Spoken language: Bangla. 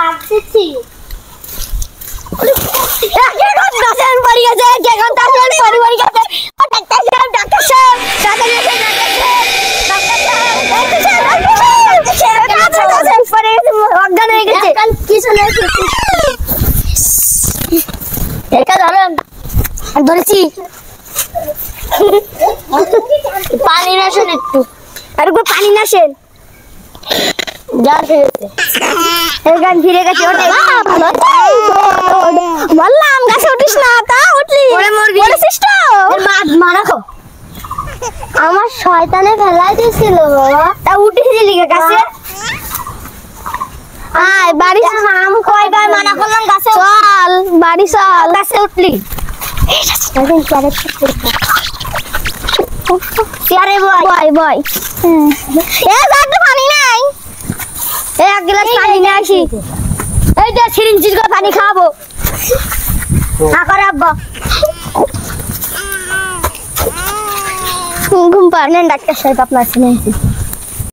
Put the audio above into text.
লাগতেছি ধরেছি পানি নাসেন একটু আর পানি নাসেন গান ফিরে গেছে বললাম গাছে উঠিস না তা উঠলি আমার শয়তানে ফেলাই দিয়েছিল বাবা তা উঠেছিলি গাছে আয় বাড়ি আম কয়বার মানা করলাম গাছে চল বাড়ি চল গাছে উঠলি চেয়ারে বয় বয় পানি নাই এক গ্লাস পানি নিয়ে আসি এই যে সিরিঞ্জির করে পানি খাওয়াবো আব্বা ঘুম পাড়েন ডাক্তার সাহেব আপনার